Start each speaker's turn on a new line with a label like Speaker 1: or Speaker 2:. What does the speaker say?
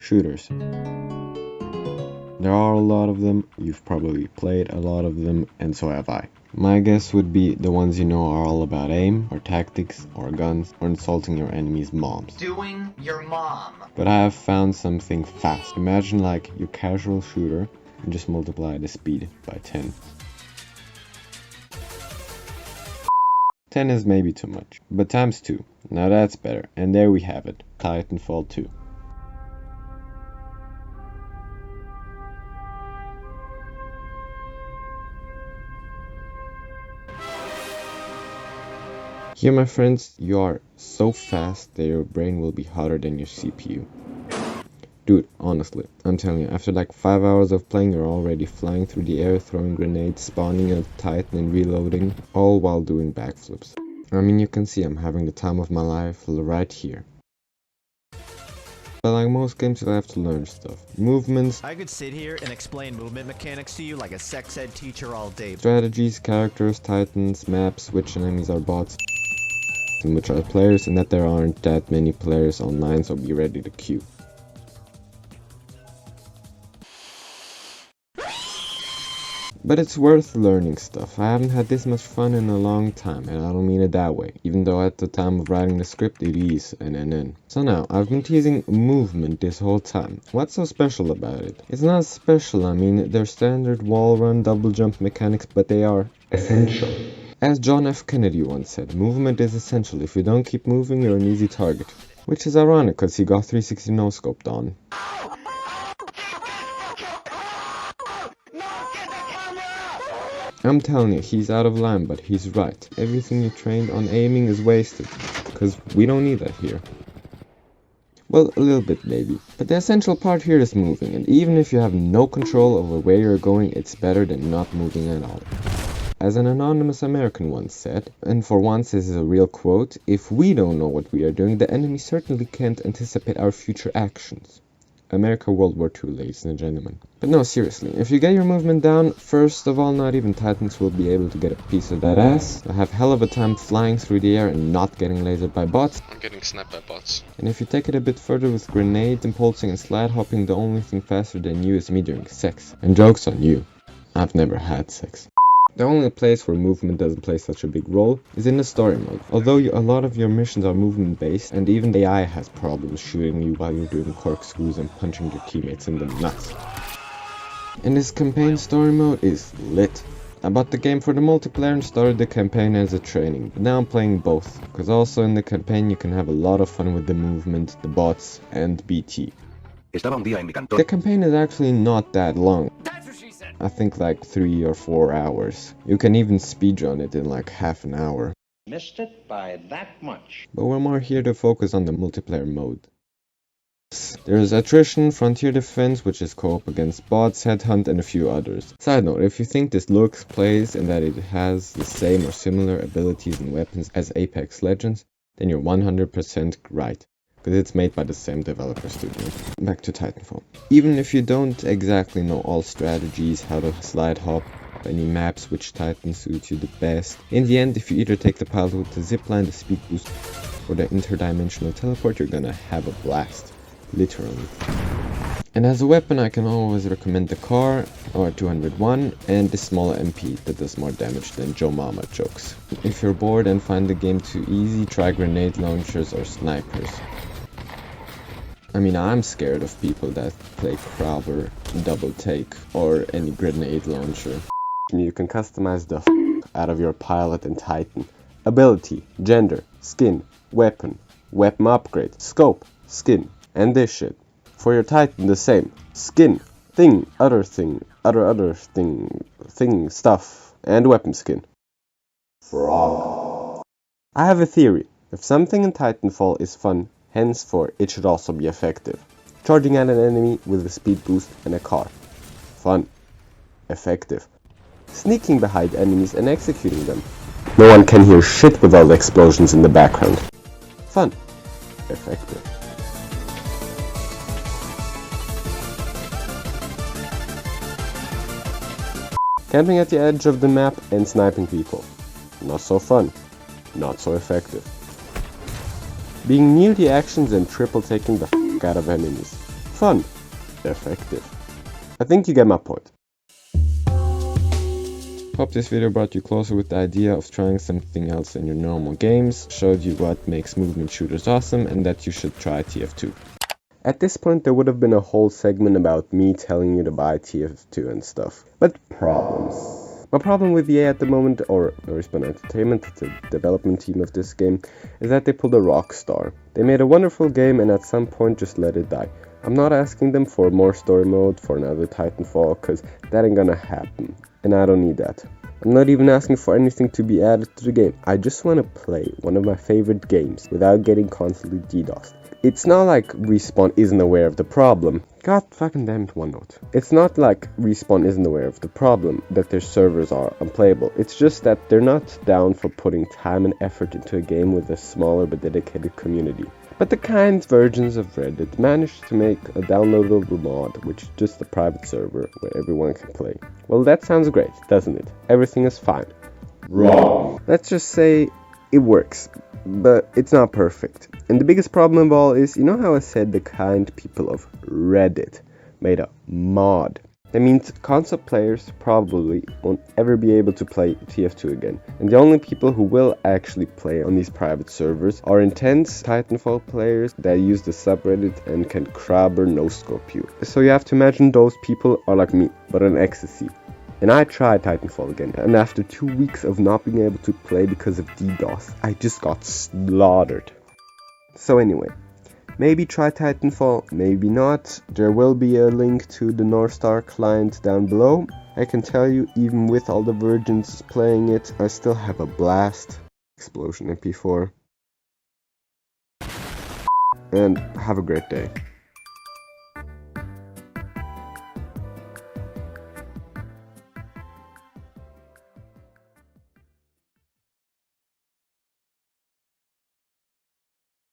Speaker 1: Shooters. There are a lot of them, you've probably played a lot of them, and so have I. My guess would be the ones you know are all about aim, or tactics, or guns, or insulting your enemy's moms.
Speaker 2: Doing your mom.
Speaker 1: But I have found something fast. Imagine like your casual shooter, and just multiply the speed by 10. 10 is maybe too much, but times 2. Now that's better, and there we have it, Titanfall 2. Here, my friends, you are so fast that your brain will be hotter than your CPU. Dude, honestly, I'm telling you, after like 5 hours of playing, you're already flying through the air, throwing grenades, spawning a Titan and reloading, all while doing backflips. I mean, you can see I'm having the time of my life right here. But like most games, you'll have to learn stuff. Movements.
Speaker 3: I could sit here and explain movement mechanics to you like a sex ed teacher all day.
Speaker 1: Strategies, characters, Titans, maps, which enemies are bots, and which are players, and that there aren't that many players online, so be ready to queue. But it's worth learning stuff. I haven't had this much fun in a long time, and I don't mean it that way, even though at the time of writing the script it is an NN. So now, I've been teasing movement this whole time. What's so special about it? It's not special, I mean, they're standard wall run, double jump mechanics, but they are essential. As John F. Kennedy once said, movement is essential. If you don't keep moving, you're an easy target. Which is ironic, cause he got 360 no-scoped on. I'm telling you, he's out of line, but he's right. Everything you trained on aiming is wasted, cause we don't need that here. Well, a little bit maybe, but the essential part here is moving, and even if you have no control over where you're going, it's better than not moving at all. As an anonymous American once said, and for once this is a real quote, if we don't know what we are doing, the enemy certainly can't anticipate our future actions. America World War II, ladies and gentlemen. But no, seriously, if you get your movement down, first of all, not even Titans will be able to get a piece of that ass. You'll have hell of a time flying through the air and not getting lasered by bots.
Speaker 4: I'm getting sniped by bots.
Speaker 1: And if you take it a bit further with grenades, impulsing and slide hopping, the only thing faster than you is me during sex. And joke's on you. I've never had sex. The only place where movement doesn't play such a big role is in the story mode. Although a lot of your missions are movement based, and even the AI has problems shooting you while you're doing corkscrews and punching your teammates in the nuts. And this campaign story mode is lit. I bought the game for the multiplayer and started the campaign as a training, but now I'm playing both, because also in the campaign you can have a lot of fun with the movement, the bots, and BT. The campaign is actually not that long. I think like 3 or 4 hours. You can even speedrun it in like half an hour.
Speaker 5: Missed it by that much.
Speaker 1: But we're more here to focus on the multiplayer mode. There's Attrition, Frontier Defense, which is co-op against bots, Headhunt, and a few others. Side note, if you think this looks, plays, and that it has the same or similar abilities and weapons as Apex Legends, then you're 100% right. Because it's made by the same developer studio. Back to Titanfall. Even if you don't exactly know all strategies, how to slide hop, any maps, which Titan suits you the best, in the end, if you either take the pilot with the zipline, the speed boost, or the interdimensional teleport, you're gonna have a blast. Literally. And as a weapon, I can always recommend the car, or 201, and the smaller MP that does more damage than Joe Mama jokes. If you're bored and find the game too easy, try grenade launchers or snipers. I mean, I'm scared of people that play Crowber, Double Take, or any grenade launcher. You can customize the out of your pilot and Titan. Ability, gender, skin, weapon, weapon upgrade, scope, skin, and this shit. For your Titan, the same. Skin, thing, other thing, other thing, stuff, and weapon skin. Frog. I have a theory. If something in Titanfall is fun, Hencefore, it should also be effective. Charging at an enemy with a speed boost and a car. Fun. Effective. Sneaking behind enemies and executing them. No one can hear shit with all the explosions in the background. Fun. Effective. Camping at the edge of the map and sniping people. Not so fun. Not so effective. Being near the actions and triple taking the f*** out of enemies. fun. Effective. I think you get my point. Hope this video brought you closer with the idea of trying something else in your normal games, showed you what makes movement shooters awesome, and that you should try TF2. At this point there would have been a whole segment about me telling you to buy TF2 and stuff. But problems. My problem with EA at the moment, or Respawn Entertainment, the development team of this game, is that they pulled a Rockstar. They made a wonderful game and at some point just let it die. I'm not asking them for more story mode, for another Titanfall, cause that ain't gonna happen. And I don't need that. I'm not even asking for anything to be added to the game. I just want to play one of my favorite games without getting constantly DDoSed. It's not like Respawn isn't aware of the problem. God fucking damn it, OneNote. It's not like Respawn isn't aware of the problem that their servers are unplayable. It's just that they're not down for putting time and effort into a game with a smaller but dedicated community. But the kind versions of Reddit managed to make a downloadable mod, which is just a private server where everyone can play. Well, that sounds great, doesn't it? Everything is fine. Wrong. Let's just say it works, but it's not perfect. And the biggest problem of all is, you know how I said the kind people of Reddit made a mod? That means console players probably won't ever be able to play TF2 again. And the only people who will actually play on these private servers are intense Titanfall players that use the subreddit and can crab or no-scope you. So you have to imagine those people are like me, but on ecstasy. And I tried Titanfall again, and after 2 weeks of not being able to play because of DDoS, I just got slaughtered. So anyway, maybe try Titanfall, maybe not. There will be a link to the Northstar client down below. I can tell you, even with all the virgins playing it, I still have a blast. Explosion MP4. And have a great day.